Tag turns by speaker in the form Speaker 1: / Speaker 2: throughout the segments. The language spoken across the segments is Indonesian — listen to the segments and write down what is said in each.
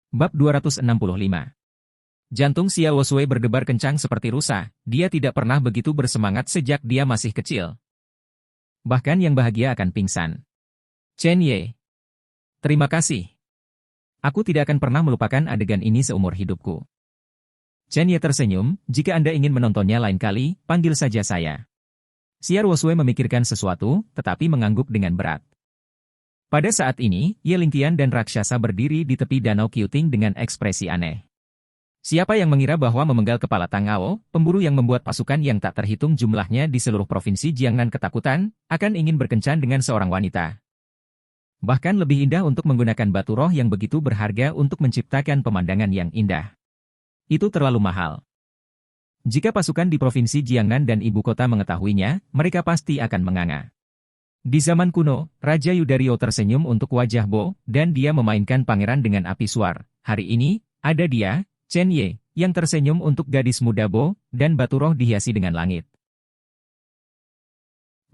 Speaker 1: Bab 265. Jantung Xia Wosui berdebar kencang seperti rusa, dia tidak pernah begitu bersemangat sejak dia masih kecil. Bahkan yang bahagia akan pingsan. Chen Ye. Terima kasih. Aku tidak akan pernah melupakan adegan ini seumur hidupku. Chen Ye tersenyum, jika Anda ingin menontonnya lain kali, panggil saja saya. Xia Wosui memikirkan sesuatu, tetapi mengangguk dengan berat. Pada saat ini, Ye Lingtian dan raksasa berdiri di tepi danau Qiuting dengan ekspresi aneh. Siapa yang mengira bahwa memenggal kepala Tang Ao, pemburu yang membuat pasukan yang tak terhitung jumlahnya di seluruh provinsi Jiangnan ketakutan, akan ingin berkencan dengan seorang wanita. Bahkan lebih indah untuk menggunakan batu roh yang begitu berharga untuk menciptakan pemandangan yang indah. Itu terlalu mahal. Jika pasukan di provinsi Jiangnan dan ibu kota mengetahuinya, mereka pasti akan menganga. Di zaman kuno, Raja Yudario tersenyum untuk wajah Bo, dan dia memainkan pangeran dengan api suar. Hari ini, ada dia, Chen Ye, yang tersenyum untuk gadis muda Bo, dan batu roh dihiasi dengan langit.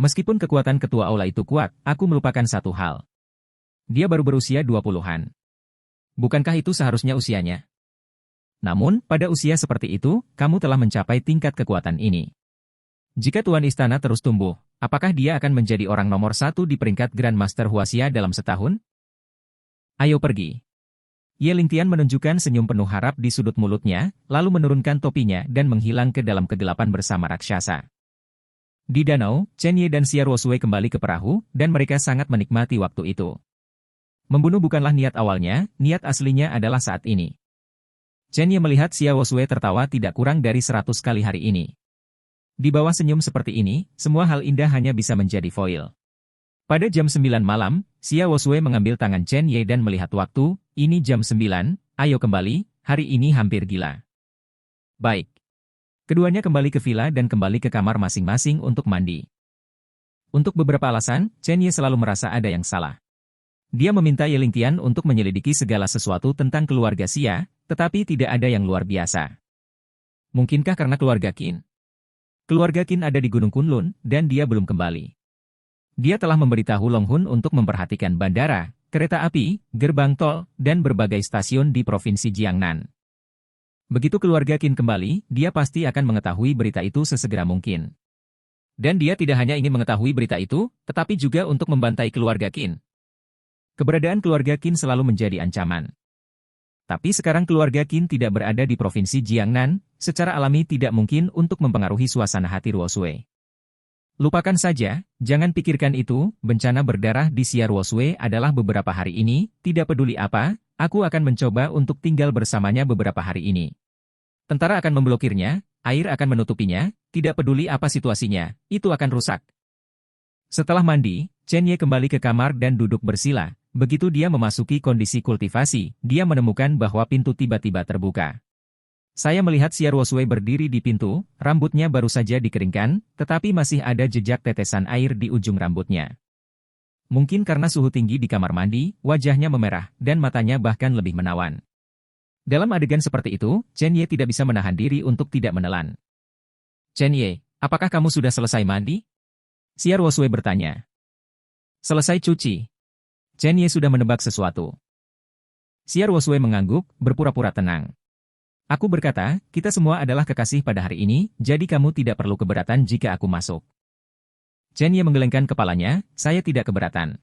Speaker 1: Meskipun kekuatan ketua aula itu kuat, aku melupakan satu hal. Dia baru berusia 20-an. Bukankah itu seharusnya usianya? Namun, pada usia seperti itu, kamu telah mencapai tingkat kekuatan ini. Jika Tuan Istana terus tumbuh, apakah dia akan menjadi orang nomor 1 di peringkat Grandmaster Huaxia dalam setahun? Ayo pergi. Ye Lingtian menunjukkan senyum penuh harap di sudut mulutnya, lalu menurunkan topinya dan menghilang ke dalam kegelapan bersama raksasa. Di danau, Chen Ye dan Xia Wosui kembali ke perahu, dan mereka sangat menikmati waktu itu. Membunuh bukanlah niat awalnya, niat aslinya adalah saat ini. Chen Ye melihat Xia Wosui tertawa tidak kurang dari 100 kali hari ini. Di bawah senyum seperti ini, semua hal indah hanya bisa menjadi foil. Pada jam 9 malam, Xia Wosui mengambil tangan Chen Ye dan melihat waktu, ini jam 9, ayo kembali, hari ini hampir gila. Baik. Keduanya kembali ke villa dan kembali ke kamar masing-masing untuk mandi. Untuk beberapa alasan, Chen Ye selalu merasa ada yang salah. Dia meminta Ye Lingtian untuk menyelidiki segala sesuatu tentang keluarga Xia, tetapi tidak ada yang luar biasa. Mungkinkah karena keluarga Qin? Keluarga Qin ada di Gunung Kunlun, dan dia belum kembali. Dia telah memberitahu Long Hun untuk memperhatikan bandara, kereta api, gerbang tol, dan berbagai stasiun di Provinsi Jiangnan. Begitu keluarga Qin kembali, dia pasti akan mengetahui berita itu sesegera mungkin. Dan dia tidak hanya ingin mengetahui berita itu, tetapi juga untuk membantai keluarga Qin. Keberadaan keluarga Qin selalu menjadi ancaman. Tapi sekarang keluarga Qin tidak berada di Provinsi Jiangnan, secara alami tidak mungkin untuk mempengaruhi suasana hati Ruosui. Lupakan saja, jangan pikirkan itu, bencana berdarah di Xia Wosui adalah beberapa hari ini, tidak peduli apa, aku akan mencoba untuk tinggal bersamanya beberapa hari ini. Tentara akan memblokirnya, air akan menutupinya, tidak peduli apa situasinya, itu akan rusak. Setelah mandi, Chen Ye kembali ke kamar dan duduk bersila, begitu dia memasuki kondisi kultivasi, dia menemukan bahwa pintu tiba-tiba terbuka. Saya melihat Xia Wosui berdiri di pintu, rambutnya baru saja dikeringkan, tetapi masih ada jejak tetesan air di ujung rambutnya. Mungkin karena suhu tinggi di kamar mandi, wajahnya memerah, dan matanya bahkan lebih menawan. Dalam adegan seperti itu, Chen Ye tidak bisa menahan diri untuk tidak menelan. Chen Ye, apakah kamu sudah selesai mandi? Xia Wosui bertanya. Selesai cuci. Chen Ye sudah menebak sesuatu. Xia Wosui mengangguk, berpura-pura tenang. Aku berkata, kita semua adalah kekasih pada hari ini, jadi kamu tidak perlu keberatan jika aku masuk. Chen Ye menggelengkan kepalanya, saya tidak keberatan.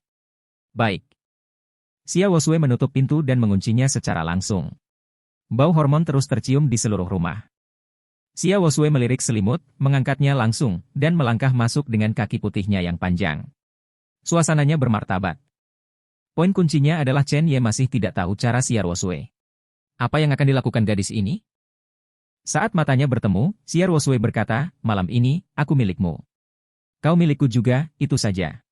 Speaker 1: Baik. Xia Wosui menutup pintu dan menguncinya secara langsung. Bau hormon terus tercium di seluruh rumah. Xia Wosui melirik selimut, mengangkatnya langsung, dan melangkah masuk dengan kaki putihnya yang panjang. Suasananya bermartabat. Poin kuncinya adalah Chen Ye masih tidak tahu cara Xia Wosui. Apa yang akan dilakukan gadis ini? Saat matanya bertemu, Xia Wosui berkata, malam ini, aku milikmu. Kau milikku juga, itu saja.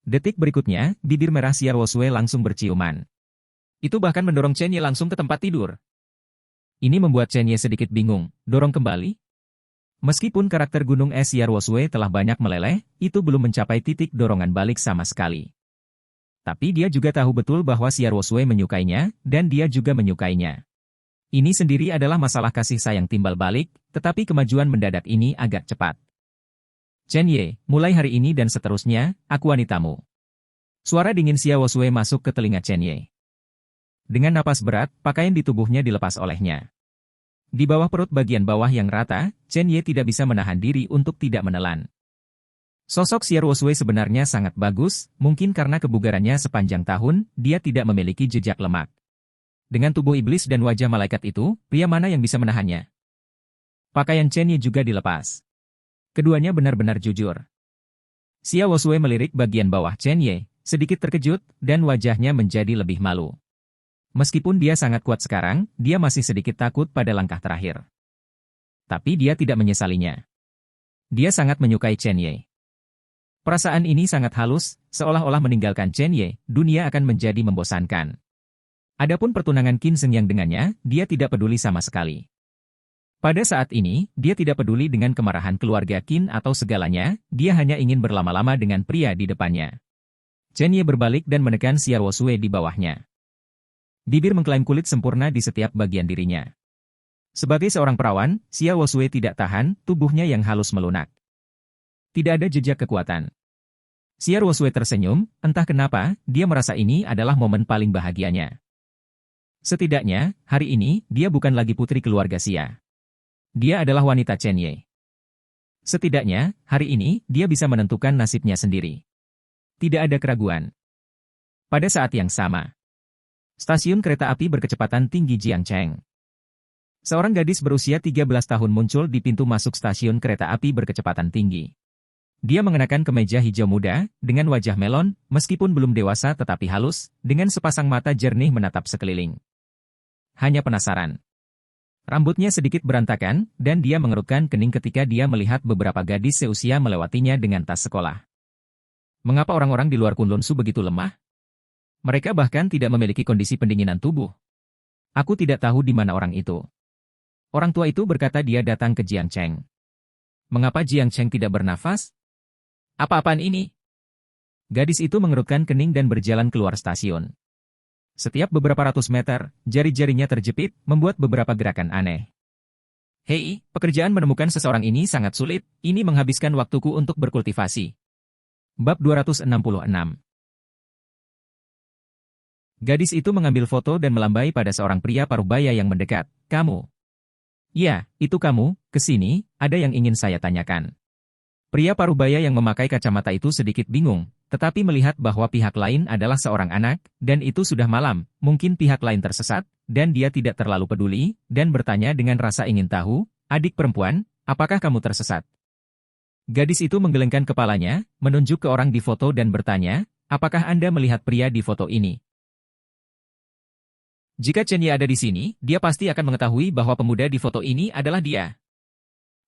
Speaker 1: Detik berikutnya, bibir merah Xia Wosui langsung berciuman. Itu bahkan mendorong Chen Ye langsung ke tempat tidur. Ini membuat Chen Ye sedikit bingung, dorong kembali? Meskipun karakter gunung es Xia Wosui telah banyak meleleh, itu belum mencapai titik dorongan balik sama sekali. Tapi dia juga tahu betul bahwa Xia Wosui menyukainya, dan dia juga menyukainya. Ini sendiri adalah masalah kasih sayang timbal balik, tetapi kemajuan mendadak ini agak cepat. Chen Ye, mulai hari ini dan seterusnya, aku wanitamu. Suara dingin Xia Wosui masuk ke telinga Chen Ye. Dengan napas berat, pakaian di tubuhnya dilepas olehnya. Di bawah perut bagian bawah yang rata, Chen Ye tidak bisa menahan diri untuk tidak menelan. Sosok Xiao Wosui sebenarnya sangat bagus, mungkin karena kebugarannya sepanjang tahun, dia tidak memiliki jejak lemak. Dengan tubuh iblis dan wajah malaikat itu, pria mana yang bisa menahannya? Pakaian Chen Ye juga dilepas. Keduanya benar-benar jujur. Xiao Wosui melirik bagian bawah Chen Ye, sedikit terkejut, dan wajahnya menjadi lebih malu. Meskipun dia sangat kuat sekarang, dia masih sedikit takut pada langkah terakhir. Tapi dia tidak menyesalinya. Dia sangat menyukai Chen Ye. Perasaan ini sangat halus, seolah-olah meninggalkan Chen Ye, dunia akan menjadi membosankan. Adapun pertunangan Qin Zheng yang dengannya, dia tidak peduli sama sekali. Pada saat ini, dia tidak peduli dengan kemarahan keluarga Qin atau segalanya, dia hanya ingin berlama-lama dengan pria di depannya. Chen Ye berbalik dan menekan Xiao Wosui di bawahnya. Bibir mengklaim kulit sempurna di setiap bagian dirinya. Sebagai seorang perawan, Xiao Wosui tidak tahan, tubuhnya yang halus melunak. Tidak ada jejak kekuatan. Xiao Wosui tersenyum, entah kenapa, dia merasa ini adalah momen paling bahagianya. Setidaknya, hari ini, dia bukan lagi putri keluarga Xia. Dia adalah wanita Chen Ye. Setidaknya, hari ini, dia bisa menentukan nasibnya sendiri. Tidak ada keraguan. Pada saat yang sama, stasiun kereta api berkecepatan tinggi Jiangcheng. Seorang gadis berusia 13 tahun muncul di pintu masuk stasiun kereta api berkecepatan tinggi. Dia mengenakan kemeja hijau muda, dengan wajah melon, meskipun belum dewasa tetapi halus, dengan sepasang mata jernih menatap sekeliling. Hanya penasaran. Rambutnya sedikit berantakan, dan dia mengerutkan kening ketika dia melihat beberapa gadis seusia melewatinya dengan tas sekolah. Mengapa orang-orang di luar Kunlun Su begitu lemah? Mereka bahkan tidak memiliki kondisi pendinginan tubuh. Aku tidak tahu di mana orang itu. Orang tua itu berkata dia datang ke Jiangcheng. Mengapa Jiangcheng tidak bernafas? Apa-apaan ini? Gadis itu mengerutkan kening dan berjalan keluar stasiun. Setiap beberapa ratus meter, jari-jarinya terjepit, membuat beberapa gerakan aneh. Hei, pekerjaan menemukan seseorang ini sangat sulit, ini menghabiskan waktuku untuk berkultivasi. Bab 266. Gadis itu mengambil foto dan melambai pada seorang pria parubaya yang mendekat. Kamu? Ya, itu kamu, kesini, ada yang ingin saya tanyakan. Pria parubaya yang memakai kacamata itu sedikit bingung, tetapi melihat bahwa pihak lain adalah seorang anak, dan itu sudah malam, mungkin pihak lain tersesat, dan dia tidak terlalu peduli, dan bertanya dengan rasa ingin tahu, adik perempuan, apakah kamu tersesat? Gadis itu menggelengkan kepalanya, menunjuk ke orang di foto dan bertanya, apakah Anda melihat pria di foto ini? Jika Chen Ye ada di sini, dia pasti akan mengetahui bahwa pemuda di foto ini adalah dia.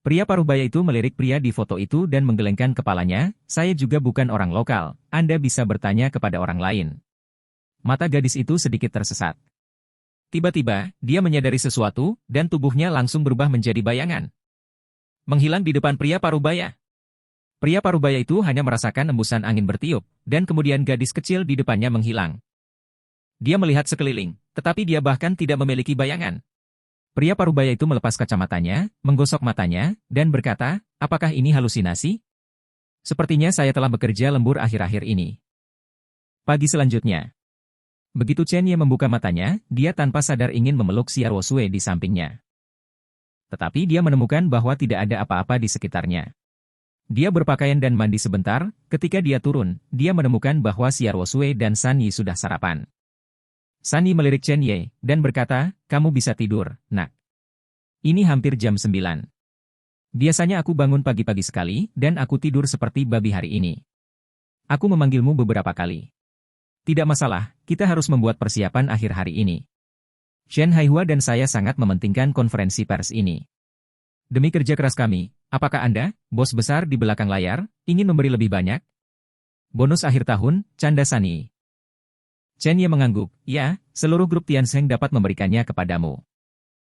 Speaker 1: Pria parubaya itu melirik pria di foto itu dan menggelengkan kepalanya, saya juga bukan orang lokal, Anda bisa bertanya kepada orang lain. Mata gadis itu sedikit tersesat. Tiba-tiba, dia menyadari sesuatu, dan tubuhnya langsung berubah menjadi bayangan. Menghilang di depan pria parubaya. Pria parubaya itu hanya merasakan embusan angin bertiup, dan kemudian gadis kecil di depannya menghilang. Dia melihat sekeliling, tetapi dia bahkan tidak memiliki bayangan. Pria parubaya itu melepas kacamatanya, menggosok matanya, dan berkata, apakah ini halusinasi? Sepertinya saya telah bekerja lembur akhir-akhir ini. Pagi selanjutnya. Begitu Chen Ye membuka matanya, dia tanpa sadar ingin memeluk Xiao Wosui di sampingnya. Tetapi dia menemukan bahwa tidak ada apa-apa di sekitarnya. Dia berpakaian dan mandi sebentar, ketika dia turun, dia menemukan bahwa Xiao Wosui dan San Yi sudah sarapan. San Yi melirik Chen Ye, dan berkata, kamu bisa tidur, nak. Ini hampir jam 9. Biasanya aku bangun pagi-pagi sekali, dan aku tidur seperti babi hari ini. Aku memanggilmu beberapa kali. Tidak masalah, kita harus membuat persiapan akhir hari ini. Shen Haihua dan saya sangat mementingkan konferensi pers ini. Demi kerja keras kami, apakah Anda, bos besar di belakang layar, ingin memberi lebih banyak? Bonus akhir tahun, canda San Yi. Chen Ye mengangguk, ya, seluruh grup Tiansheng dapat memberikannya kepadamu.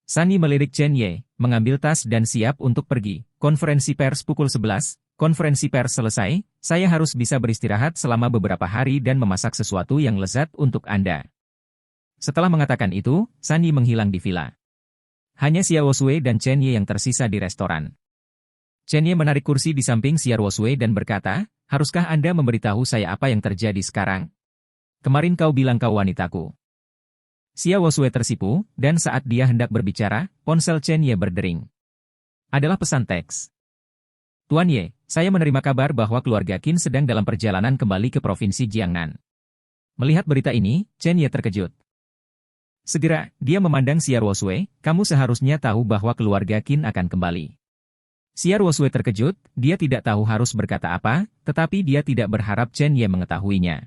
Speaker 1: San Yi melirik Chen Ye, mengambil tas dan siap untuk pergi. Konferensi pers pukul 11, konferensi pers selesai, saya harus bisa beristirahat selama beberapa hari dan memasak sesuatu yang lezat untuk Anda. Setelah mengatakan itu, San Yi menghilang di villa. Hanya Xiao Wosui dan Chen Ye yang tersisa di restoran. Chen Ye menarik kursi di samping Xiao Wosui dan berkata, haruskah Anda memberitahu saya apa yang terjadi sekarang? Kemarin kau bilang kau wanitaku. Xia Wosue tersipu, dan saat dia hendak berbicara, ponsel Chen Ye berdering. Adalah pesan teks. Tuan Ye, saya menerima kabar bahwa keluarga Qin sedang dalam perjalanan kembali ke Provinsi Jiangnan. Melihat berita ini, Chen Ye terkejut. Segera, dia memandang Xia Wosue, kamu seharusnya tahu bahwa keluarga Qin akan kembali. Xia Wosue terkejut, dia tidak tahu harus berkata apa, tetapi dia tidak berharap Chen Ye mengetahuinya.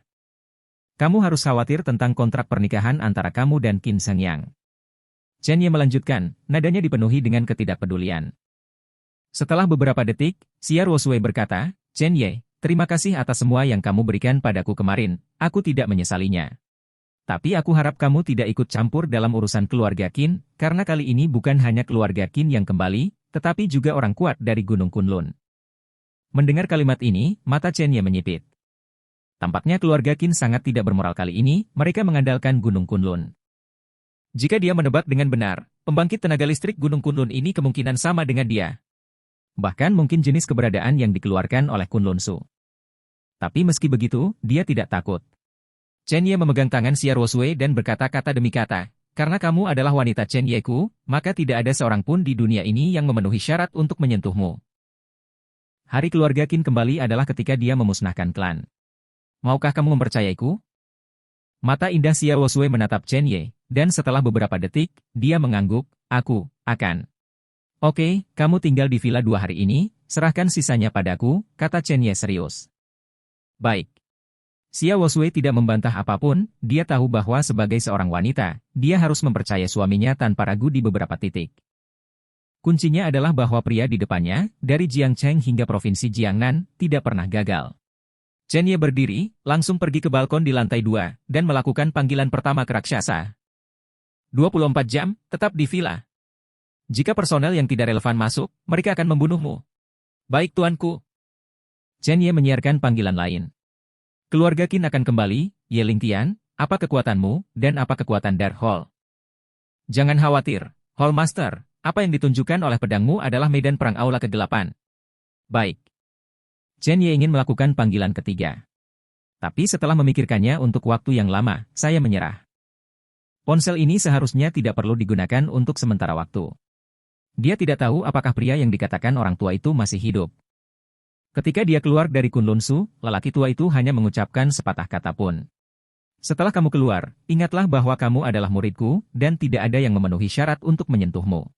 Speaker 1: Kamu harus khawatir tentang kontrak pernikahan antara kamu dan Qin Shengyang. Chen Ye melanjutkan, nadanya dipenuhi dengan ketidakpedulian. Setelah beberapa detik, Xia Wosue berkata, Chen Ye, terima kasih atas semua yang kamu berikan padaku kemarin, aku tidak menyesalinya. Tapi aku harap kamu tidak ikut campur dalam urusan keluarga Qin, karena kali ini bukan hanya keluarga Qin yang kembali, tetapi juga orang kuat dari Gunung Kunlun. Mendengar kalimat ini, mata Chen Ye menyipit. Tampaknya keluarga Qin sangat tidak bermoral kali ini, mereka mengandalkan Gunung Kunlun. Jika dia menebak dengan benar, pembangkit tenaga listrik Gunung Kunlun ini kemungkinan sama dengan dia. Bahkan mungkin jenis keberadaan yang dikeluarkan oleh Kunlun Su. Tapi meski begitu, dia tidak takut. Chen Ye memegang tangan Xia Wosue dan berkata kata demi kata, karena kamu adalah wanita Chen Ye-ku, maka tidak ada seorang pun di dunia ini yang memenuhi syarat untuk menyentuhmu. Hari keluarga Qin kembali adalah ketika dia memusnahkan klan. Maukah kamu mempercayaiku? Mata indah Xia Wosue menatap Chen Ye, dan setelah beberapa detik, dia mengangguk, aku akan. Oke, kamu tinggal di villa 2 hari ini, serahkan sisanya padaku, kata Chen Ye serius. Baik. Xia Wosue tidak membantah apapun, dia tahu bahwa sebagai seorang wanita, dia harus mempercayai suaminya tanpa ragu di beberapa titik. Kuncinya adalah bahwa pria di depannya, dari Jiangcheng hingga Provinsi Jiangnan, tidak pernah gagal. Chen Ye berdiri, langsung pergi ke balkon di lantai 2, dan melakukan panggilan pertama ke raksasa. 24 jam, tetap di villa. Jika personel yang tidak relevan masuk, mereka akan membunuhmu. Baik tuanku. Chen Ye menyiarkan panggilan lain. Keluarga Qin akan kembali, Ye Lingtian, apa kekuatanmu, dan apa kekuatan Dark Hall? Jangan khawatir, Hall Master, apa yang ditunjukkan oleh pedangmu adalah medan perang aula kegelapan. Baik. Chen Ye ingin melakukan panggilan ketiga. Tapi setelah memikirkannya untuk waktu yang lama, saya menyerah. Ponsel ini seharusnya tidak perlu digunakan untuk sementara waktu. Dia tidak tahu apakah pria yang dikatakan orang tua itu masih hidup. Ketika dia keluar dari Kunlun Su, lelaki tua itu hanya mengucapkan sepatah kata pun. Setelah kamu keluar, ingatlah bahwa kamu adalah muridku, dan tidak ada yang memenuhi syarat untuk menyentuhmu.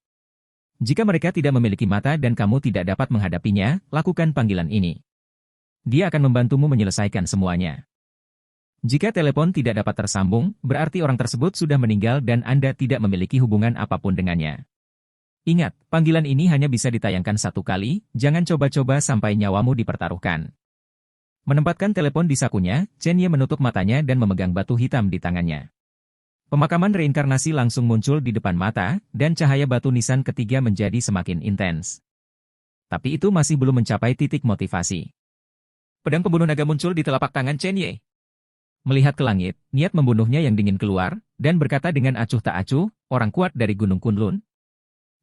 Speaker 1: Jika mereka tidak memiliki mata dan kamu tidak dapat menghadapinya, lakukan panggilan ini. Dia akan membantumu menyelesaikan semuanya. Jika telepon tidak dapat tersambung, berarti orang tersebut sudah meninggal dan Anda tidak memiliki hubungan apapun dengannya. Ingat, panggilan ini hanya bisa ditayangkan 1 kali, jangan coba-coba sampai nyawamu dipertaruhkan. Menempatkan telepon di sakunya, Chen Ye menutup matanya dan memegang batu hitam di tangannya. Pemakaman reinkarnasi langsung muncul di depan mata, dan cahaya batu nisan ketiga menjadi semakin intens. Tapi itu masih belum mencapai titik motivasi. Pedang pembunuh naga muncul di telapak tangan Chen Ye. Melihat ke langit, niat membunuhnya yang dingin keluar, dan berkata dengan acuh tak acuh, orang kuat dari Gunung Kunlun.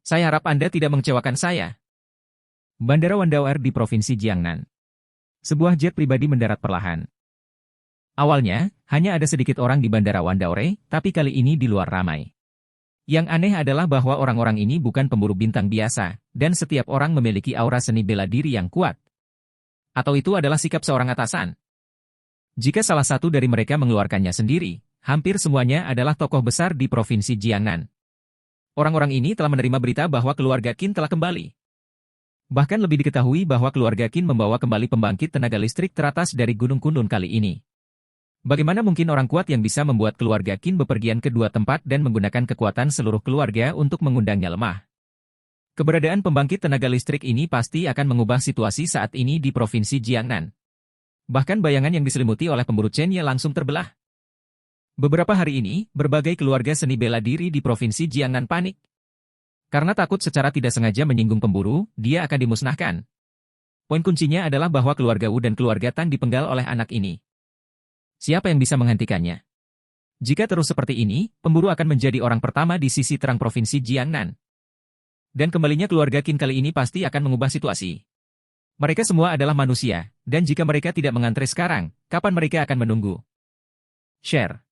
Speaker 1: Saya harap Anda tidak mengecewakan saya. Bandara Wandawer di Provinsi Jiangnan. Sebuah jet pribadi mendarat perlahan. Awalnya, hanya ada sedikit orang di Bandara Wandawer, tapi kali ini di luar ramai. Yang aneh adalah bahwa orang-orang ini bukan pemburu bintang biasa, dan setiap orang memiliki aura seni bela diri yang kuat. Atau itu adalah sikap seorang atasan? Jika salah satu dari mereka mengeluarkannya sendiri, hampir semuanya adalah tokoh besar di Provinsi Jiangnan. Orang-orang ini telah menerima berita bahwa keluarga Qin telah kembali. Bahkan lebih diketahui bahwa keluarga Qin membawa kembali pembangkit tenaga listrik teratas dari Gunung Kunlun kali ini. Bagaimana mungkin orang kuat yang bisa membuat keluarga Qin bepergian ke 2 tempat dan menggunakan kekuatan seluruh keluarga untuk mengundangnya lemah? Keberadaan pembangkit tenaga listrik ini pasti akan mengubah situasi saat ini di Provinsi Jiangnan. Bahkan bayangan yang diselimuti oleh pemburu Chen Ye langsung terbelah. Beberapa hari ini, berbagai keluarga seni bela diri di Provinsi Jiangnan panik. Karena takut secara tidak sengaja menyinggung pemburu, dia akan dimusnahkan. Poin kuncinya adalah bahwa keluarga Wu dan keluarga Tang dipenggal oleh anak ini. Siapa yang bisa menghentikannya? Jika terus seperti ini, pemburu akan menjadi orang pertama di sisi terang Provinsi Jiangnan. Dan kembalinya keluarga Qin kali ini pasti akan mengubah situasi. Mereka semua adalah manusia, dan jika mereka tidak mengantre sekarang, kapan mereka akan menunggu? Share.